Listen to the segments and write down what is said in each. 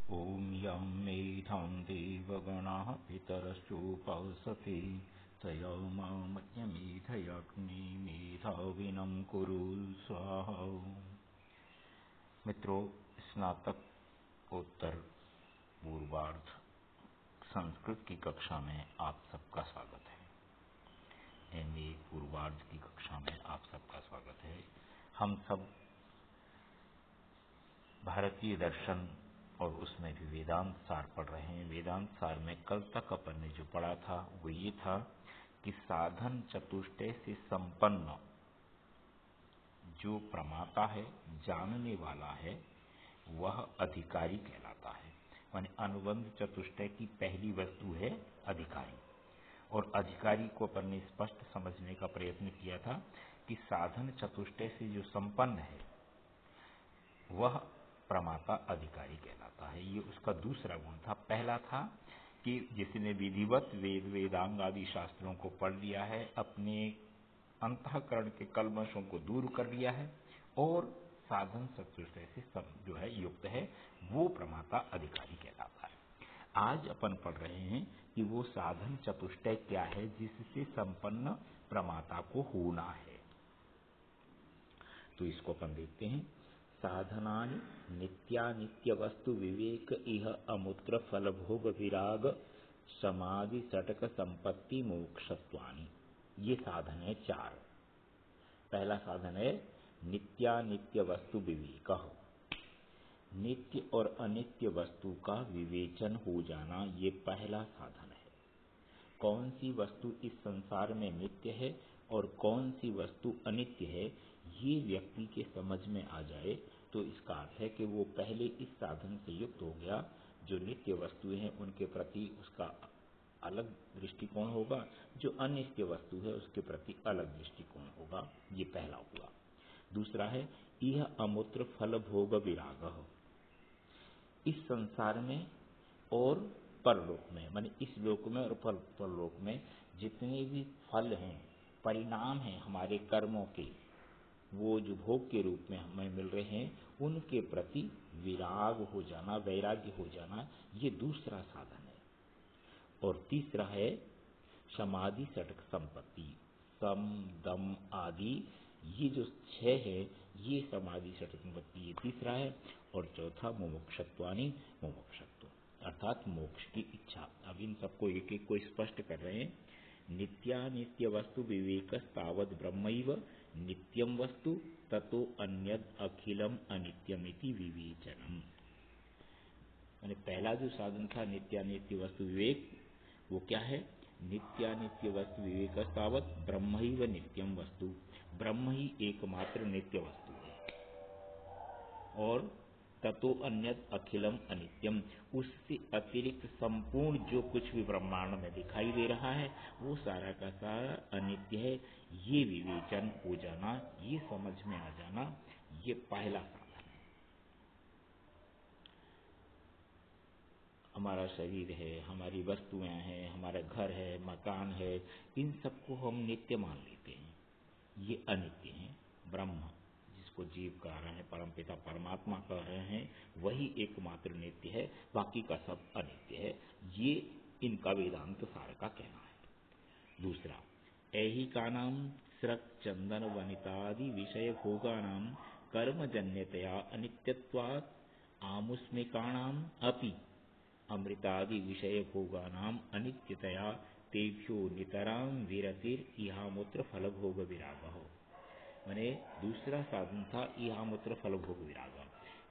ॐ यं मेधां देवगणाः पितरश्चोपासते तयोमामज्ञमेधयग्निमेधाविनं कुरु स्वाहा। मित्रों, स्नातकोत्तर पूर्वार्ध संस्कृत की कक्षा में आप सबका स्वागत है। MA पूर्वार्ध की कक्षा में आप सबका स्वागत है। हम सब भारतीय दर्शन और उसमें भी वेदांत सार पढ़ रहे हैं। वेदांत सार में कल तक अपन ने जो पढ़ा था वो ये था कि साधन चतुष्टय से संपन्न जो प्रमाता है, जानने वाला है, वह अधिकारी कहलाता है। माने अनुबंध चतुष्टय की पहली वस्तु है अधिकारी। और अधिकारी को अपन ने स्पष्ट समझने का प्रयत्न किया था कि साधन चतुष्टय से जो संपन्न है वह प्रमाता अधिकारी कहलाता है। ये उसका दूसरा गुण था। पहला था कि जिसने विधिवत वेद वेदांग आदि शास्त्रों को पढ़ लिया है, अपने अंतःकरण के कल्मशों को दूर कर लिया है और साधन चतुष्टय से जो है युक्त है, वो प्रमाता अधिकारी कहलाता है। आज अपन पढ़ रहे हैं कि वो साधन चतुष्टय क्या है जिससे संपन्न प्रमाता को होना है। तो इसको अपन देखते हैं। साधनानि नित्यानित्य वस्तु विवेक इह अमूत्र फल भोग विराग समाधि सटक संपत्ति मोक्षत्वानि। ये साधन है चार। पहला साधन है नित्यानित्य वस्तु विवेक। नित्य और अनित्य वस्तु का विवेचन हो जाना, ये पहला साधन है। कौन सी वस्तु इस संसार में नित्य है और कौन सी वस्तु अनित्य है, ये व्यक्ति के समझ में आ जाए तो इसका अर्थ है कि वो पहले इस साधन से युक्त हो गया। जो नित्य वस्तुएं हैं उनके प्रति उसका अलग दृष्टिकोण होगा, जो अनित्य वस्तु है उसके प्रति अलग दृष्टिकोण होगा। ये पहला हुआ। दूसरा है यह अमूत्र फल भोग विराग। इस संसार में और परलोक में, माने इस लोक में और परलोक में जितने भी फल हैं, परिणाम हैं हमारे कर्मों के, वो जो भोग के रूप में हमें मिल रहे हैं, उनके प्रति विराग हो जाना, वैराग्य हो जाना, ये दूसरा साधन है। और तीसरा है समाधि सटक संपत्ति। सम दम आदि ये जो छह है, ये समाधि सटक संपत्ति, ये तीसरा है। और चौथा मुमुक्षत्वानि, मुमुक्षत्व अर्थात मोक्ष की इच्छा। अब इन सबको एक एक को स्पष्ट कर रहे हैं। नित्यानित्य वस्तु विवेक तावद ब्रह्मैव नित्यम वस्तु ततो अन्यद अखिलम अनित्यमिति विवेचनम। यानी पहला जो साधन था नित्यानित्य वस्तु विवेक, वो क्या है? नित्यानित्य वस्तु विवेक तावत ब्रह्मैव नित्यम वस्तु। ब्रह्म ही एकमात्र नित्य वस्तु है। और ततो अन्यद अखिलम अनित्यम, उससे अतिरिक्त संपूर्ण जो कुछ भी ब्रह्मांड में दिखाई दे रहा है वो सारा का सारा अनित्य है। ये विवेचन हो जाना, ये समझ में आ जाना, ये पहला साधन है। हमारा शरीर है, हमारी वस्तुएं हैं, हमारा घर है, मकान है, इन सबको हम नित्य मान लेते हैं। ये अनित्य है। ब्रह्म जिसको जीव कह रहे हैं, परमपिता परमात्मा कह रहे हैं, वही एकमात्र नित्य है, बाकी का सब अनित्य है। ये इनका वेदांत सार का कहना है। दूसरा, ऐहिकानां स्रक चंदन वनितादि विषय भोगानां कर्मजन्यतया अनित्यत्वात् आमुष्मिकाणाम् अपि अमृतादि विषय भोगानां अनित्यतया तेभ्यो नितरां विरतिर इहामूत्र फल भोग विरागः। माने दूसरा साधन था इहामूत्र फल भोग विराग।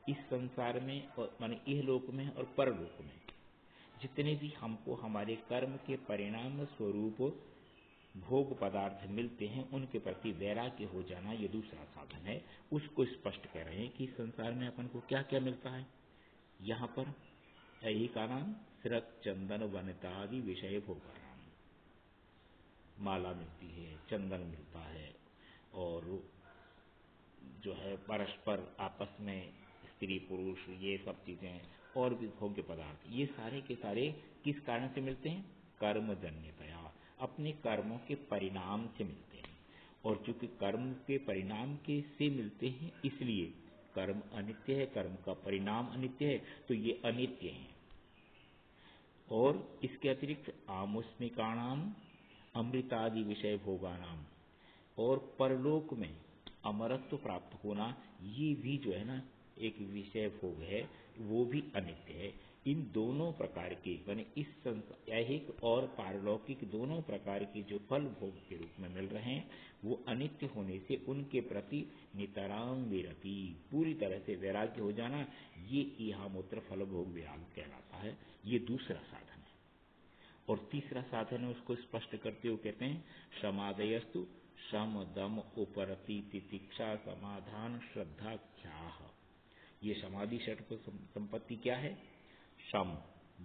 इस संसार में और माने इह लोक में और परलोक में जितने भी हमको हमारे कर्म के परिणाम स्वरूप भोग पदार्थ मिलते हैं, उनके प्रति वैराग्य हो जाना, ये दूसरा साधन है। उसको स्पष्ट कर रहे हैं कि संसार में अपन को क्या क्या मिलता है। यहाँ पर ऐहिकानां स्रक चंदन वनितादि विषय भोगानां, माला मिलती है, चंदन मिलता है, और जो है परस्पर आपस में स्त्री पुरुष, ये सब चीजें और भी भोग्य पदार्थ, ये सारे के सारे किस कारण से मिलते हैं? कर्मजन्यतया, अपने कर्मों के परिणाम से मिलते हैं। और चूंकि कर्म के परिणाम के से मिलते हैं, इसलिए कर्म अनित्य है, कर्म का परिणाम अनित्य है, तो ये अनित्य है। और इसके अतिरिक्त आमुष्मिकाणाम अमृतादि विषय भोगानाम और परलोक में अमरत्व प्राप्त होना, ये भी जो है ना एक विषय भोग है, वो भी अनित्य है। इन दोनों प्रकार के माने इस ऐहिक और पारलौकिक दोनों प्रकार के जो फल भोग के रूप में मिल रहे हैं, वो अनित्य होने से उनके प्रति नितराम विरति, पूरी तरह से वैराग्य हो जाना, ये इहामूत्र फल भोग विराग कहलाता है। ये दूसरा साधन है। और तीसरा साधन है, उसको स्पष्ट करते हुए कहते हैं समादयस्तु शम दम उपरति तितिक्षा समाधान श्रद्धा ख्याह। ये समाधि षट संपत्ति क्या है? शम,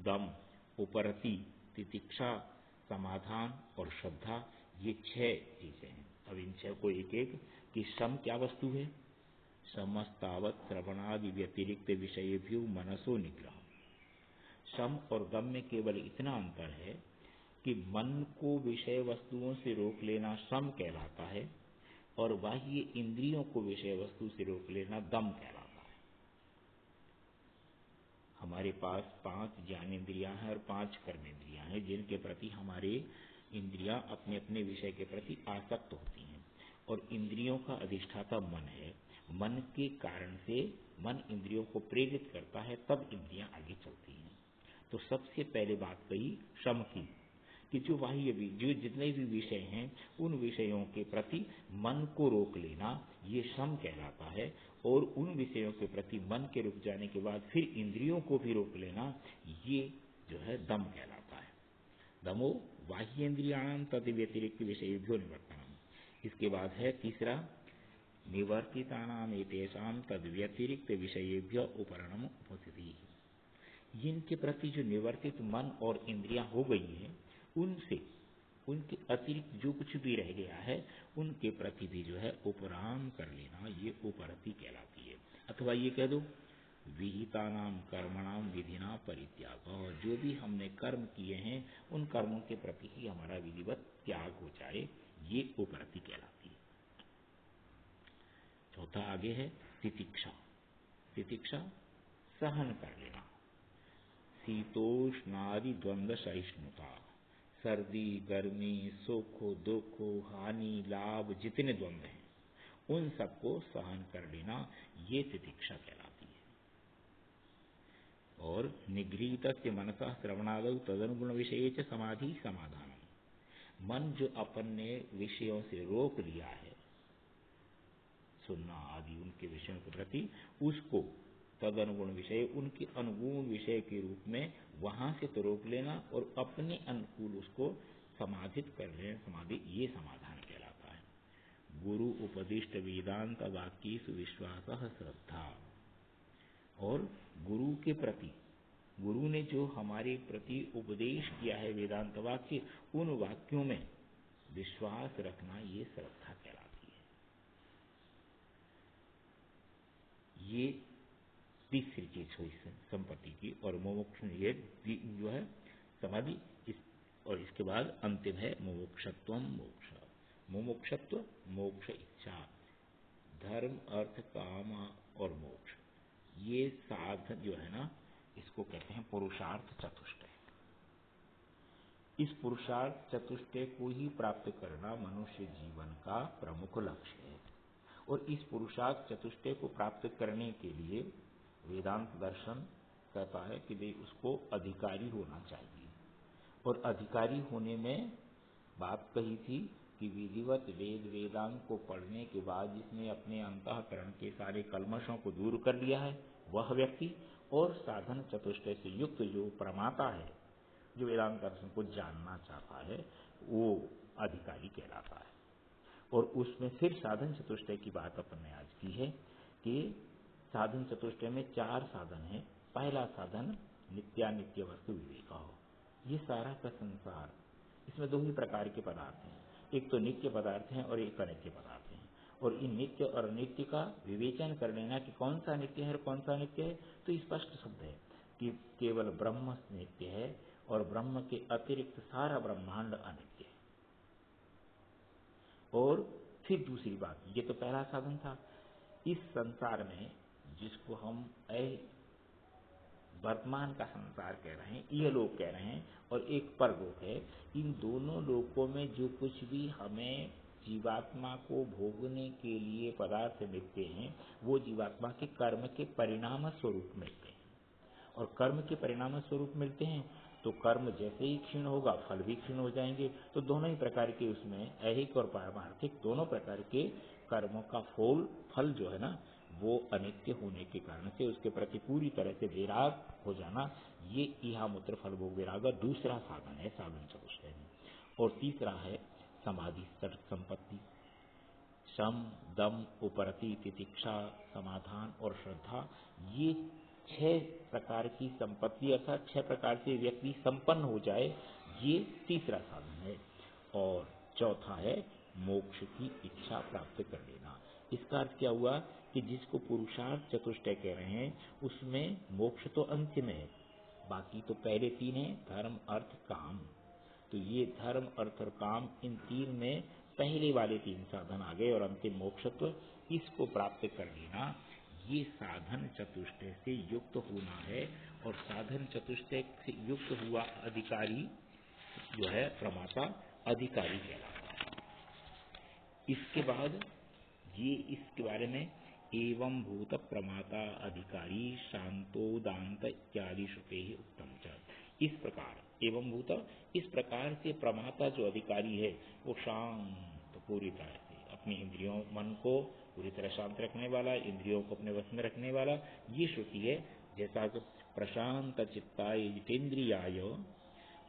दम, उपरति, तितिक्षा, समाधान और श्रद्धा, ये 6 चीजें हैं। अब इन 6 को एक एक कि शम क्या वस्तु है? समस्तावत श्रवणादि व्यतिरिक्त विषयेभ्यो मनसो निग्रह। शम और दम में केवल इतना अंतर है कि मन को विषय वस्तुओं से रोक लेना शम कहलाता है और बाह्य इंद्रियों को विषय वस्तु से रोक लेना दम कहलाता है। हमारे पास 5 ज्ञानेंद्रियां हैं और 5 कर्मेंद्रियां हैं, जिनके प्रति हमारे इंद्रियां अपने अपने विषय के प्रति आसक्त होती हैं। और इंद्रियों का अधिष्ठाता मन है। मन के कारण से मन इंद्रियों को प्रेरित करता है, तब इंद्रियां आगे चलती हैं। तो सबसे पहले बात कही शम की कि जो बाह्य जो जितने भी विषय हैं, उन विषयों के प्रति मन को रोक लेना, ये शम कहलाता है। और उन विषयों के प्रति मन के रुक जाने के बाद फिर इंद्रियों को भी रोक लेना, ये जो है दम कहलाता है। दमो बाह्येन्द्रियाणाम तद व्यतिरिक्त विषयेभ्यो निवर्तनम। इसके बाद है तीसरा निवर्तितानाम एतेषाम तद व्यतिरिक्त विषयेभ्यो उपरणम उपस्थिति। जिनके प्रति जो निवर्तित मन और इंद्रियां हो गई हैं, उनसे उनके अतिरिक्त जो कुछ भी रह गया है, उनके प्रति भी जो है उपराम कर लेना, ये उपरति कहलाती है। अथवा ये कह दो विहितानाम कर्मणाम विधिना परित्याग। और जो भी हमने कर्म किए हैं, उन कर्मों के प्रति ही हमारा विधिवत त्याग हो जाए, ये उपरति कहलाती है। चौथा आगे है तितिक्षा। तितिक्षा सहन कर लेना, शीतोष्णादि द्वंद्व सहिष्णुता, सर्दी गर्मी सुख दुख हानि लाभ जितने द्वंद्व हैं, उन सबको सहन कर लेना, ये तितिक्षा कहलाती है। और निगृहीत मनसा श्रवणादौ तदनुगुण विषय च समाधि समाधान। मन जो अपन ने विषयों से रोक लिया है, सुनना आदि उनके विषयों के प्रति, उसको तद अनुगुण विषय, उनके अनुगुण विषय के रूप में वहां से तो रोक लेना और अपने अनुकूल उसको समाधित कर लेना, समाधि, ये समाधान कहलाता है। गुरु उपदिष्ट वेदांत वाक्येषु विश्वासः श्रद्धा। और गुरु के प्रति, गुरु ने जो हमारे प्रति उपदेश किया है वेदांत वाक्य, उन वाक्यों में विश्वास रखना, ये श्रद्धा कहलाती है। ये तीसरी चीज हुई संपत्ति की। और मोक्ष ये जो है समाधि, और इसके बाद अंतिम है मोक्षत्व। मोक्ष, मोक्षत्व मोक्ष इच्छा, धर्म अर्थ काम और मोक्ष, ये साधन जो है ना, इसको कहते हैं पुरुषार्थ चतुष्टय। इस पुरुषार्थ चतुष्टय को ही प्राप्त करना मनुष्य जीवन का प्रमुख लक्ष्य है। और इस पुरुषार्थ चतुष्टय को प्राप्त करने के लिए वेदांत दर्शन कहता है कि भाई उसको अधिकारी होना चाहिए। और अधिकारी होने में बात कही थी कि विधिवत वेद वेदांत को पढ़ने के बाद जिसने अपने अंतःकरण के सारे कल्मशों को दूर कर लिया है, वह व्यक्ति, और साधन चतुष्टय से युक्त जो प्रमाता है, जो वेदांत दर्शन को जानना चाहता है, वो अधिकारी कहलाता है। और उसमें फिर साधन चतुष्टय की बात अपन ने आज की है कि साधन चतुष्टय में 4 साधन है। पहला साधन नित्यानित्य वस्तु विवेक हो। ये सारा का संसार, इसमें 2 ही प्रकार के पदार्थ हैं, एक तो नित्य पदार्थ हैं और एक अनित्य पदार्थ हैं। और इन नित्य और अनित्य का विवेचन कर लेना कि कौन सा नित्य है और कौन सा अनित्य है, तो स्पष्ट शब्द है कि केवल ब्रह्म नित्य है और ब्रह्म के अतिरिक्त सारा ब्रह्मांड अनित्य है। और फिर दूसरी बात, ये तो पहला साधन था, इस संसार में जिसको हम वर्तमान का संसार कह रहे हैं, ये लोक कह रहे हैं, और एक परलोक है। इन दोनों लोकों में जो कुछ भी हमें जीवात्मा को भोगने के लिए पदार्थ मिलते हैं, वो जीवात्मा के कर्म के परिणाम स्वरूप मिलते हैं। और कर्म के परिणाम स्वरूप मिलते हैं तो कर्म जैसे ही क्षीण होगा, फल भी क्षीण हो जाएंगे। तो दोनों ही प्रकार के उसमें ऐहिक और पारमार्थिक दोनों प्रकार के कर्मों का फल जो है ना, वो अनित्य होने के कारण से उसके प्रति पूरी तरह से वैराग हो जाना, ये इहामूत्र फल भोग वैराग दूसरा साधन है साधन चतुष्टय में। और तीसरा है समाधि संपत्ति। शम, दम, उपरति, तितिक्षा, समाधान और श्रद्धा, ये 6 प्रकार की संपत्ति अर्थात 6 प्रकार से व्यक्ति संपन्न हो जाए, ये तीसरा साधन है। और चौथा है मोक्ष की इच्छा प्राप्त कर लेना। इसका अर्थ क्या हुआ कि जिसको पुरुषार्थ चतुष्टय कह रहे हैं, उसमें मोक्ष तो अंतिम है, बाकी तो पहले 3 है, धर्म, अर्थ, काम। तो ये धर्म, अर्थ और काम, इन 3 में पहले वाले 3 साधन आ गए और अंतिम मोक्षत्व, इसको प्राप्त कर लेना, ये साधन चतुष्टय से युक्त होना है। और साधन चतुष्टय से युक्त हुआ अधिकारी जो है प्रमाता, अधिकारी कहलाता है। इसके बाद ये इसके बारे में एवं भूत प्रमाता अधिकारी शांतोदांत इत्यादि श्रुते ही उत्तम च। इस प्रकार एवं भूत, इस प्रकार से प्रमाता जो अधिकारी है वो शांत, पूरी तरह से अपनी इंद्रियों, मन को पूरी तरह शांत रखने वाला, इंद्रियों को अपने वश में रखने वाला, ये श्रुति है। जैसा कि प्रशांत चित्ताय जितेन्द्रियाय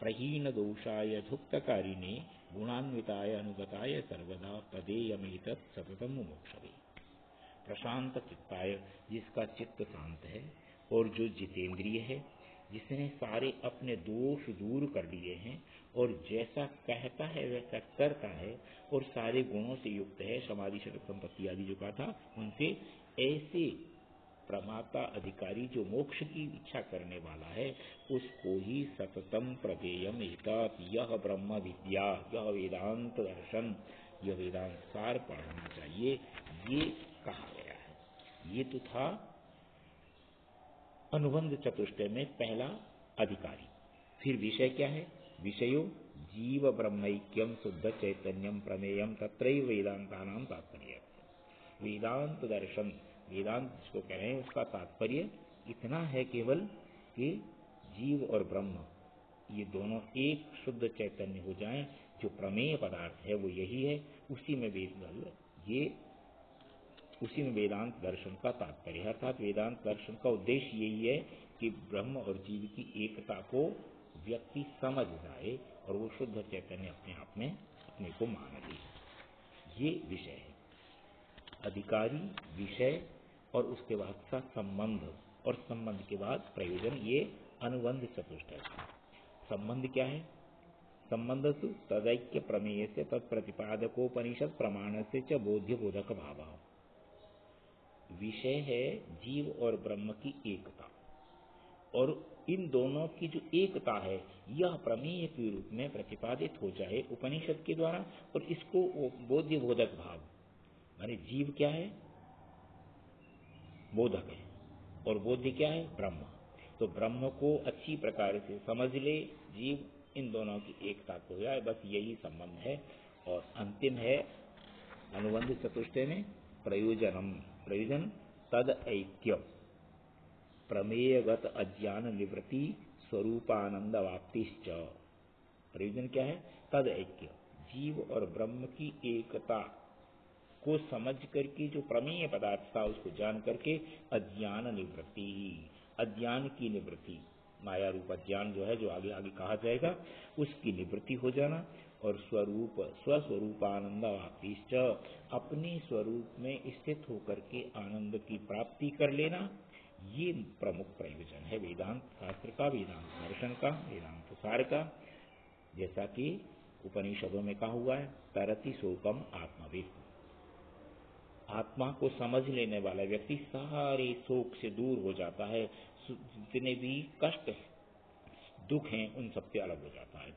प्रहीन दोषाय धुक्तकारिणे गुणान्विताय अनुगताय सर्वदा तदेयमेतत् सततम मोक्षवे। प्रशांत चित्ताय, जिसका चित्त शांत है, और जो जितेंद्रिय है, जिसने सारे अपने दोष दूर कर लिए हैं और जैसा कहता है वैसा करता है और सारे गुणों से युक्त है, समाधि, शरत, संपत्ति आदि जो कहा था उनसे, ऐसे प्रमाता अधिकारी जो मोक्ष की इच्छा करने वाला है, उसको ही सततम प्रदेयम एतत्, यह ब्रह्म विद्या, यह वेदांत दर्शन, यह वेदांत सार पढ़ना चाहिए, ये कहा गया है। ये तो था अनुबंध चतुष्टय में पहला अधिकारी। फिर विषय क्या है? विषयो जीव ब्रह्मैक्यम शुद्ध चैतन्यम प्रमेयम तत्रैव वेदांतानां तात्पर्य। वेदांत दर्शन, वेदांत जिसको कह रहे हैं, उसका तात्पर्य इतना है केवल कि जीव और ब्रह्म ये दोनों एक शुद्ध चैतन्य हो जाएं। जो प्रमेय पदार्थ है वो यही है, उसी में वेदांत दर्शन का तात्पर्य है। अर्थात वेदांत दर्शन का उद्देश्य यही है कि ब्रह्म और जीव की एकता को व्यक्ति समझ जाए और वो शुद्ध चैतन्य अपने आप में अपने को मान ले। ये विषय है, अधिकारी, विषय और उसके बाद का संबंध, और संबंध के बाद प्रयोजन, ये अनुबंध चतुष्टय है। संबंध क्या है? संबंध तो तदैक्य प्रमेय से तत्प्रतिपादकोपनिषद प्रमाण से च बोध्य बोधक भाव। विषय है जीव और ब्रह्म की एकता, और इन दोनों की जो एकता है यह प्रमेय के रूप में प्रतिपादित हो जाए उपनिषद के द्वारा, और इसको बोध्य बोधक भाव, माने जीव क्या है? बोधक है, और बोध्य क्या है? ब्रह्म। तो ब्रह्म को अच्छी प्रकार से समझ ले जीव, इन दोनों की एकता को जाए, बस यही संबंध है। और अंतिम है अनुबंध चतुष्टय में प्रयोजनम, प्रयोजन तद ऐक्य प्रमेयगत अज्ञान निवृत्ति स्वरूपानंद वाप्तिश्च। प्रयोजन क्या है? तद ऐक्य, जीव और ब्रह्म की एकता को समझ करके जो प्रमेय पदार्थ था उसको जान करके अज्ञान निवृत्ति, अज्ञान की निवृत्ति, माया रूप अज्ञान जो है, जो आगे आगे कहा जाएगा, उसकी निवृत्ति हो जाना, और स्वस्वरूपानंद वाप्तिश्च, अपने स्वरूप में स्थित होकर के आनंद की प्राप्ति कर लेना, ये प्रमुख प्रयोजन है वेदांत शास्त्र का, वेदांत दर्शन का, वेदांत सार का। जैसा कि उपनिषदों में कहा हुआ है, तरति शोकम आत्मविद, आत्मा को समझ लेने वाला व्यक्ति सारे शोक से दूर हो जाता है, जितने भी कष्ट दुख हैं उन सबसे अलग हो जाता है।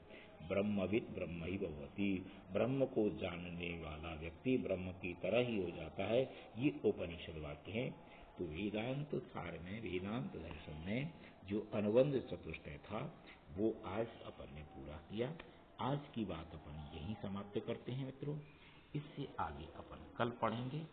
ब्रह्मविद ब्रह्मैव भवति, ब्रह्म को जानने वाला व्यक्ति ब्रह्म की तरह ही हो जाता है। ये उपनिषद वाक्य हैं। तो वेदांत सार में, वेदांत दर्शन में जो अनुबंध चतुष्टय था वो आज अपन ने पूरा किया। आज की बात अपन यहीं समाप्त करते हैं मित्रों। इससे आगे अपन कल पढ़ेंगे।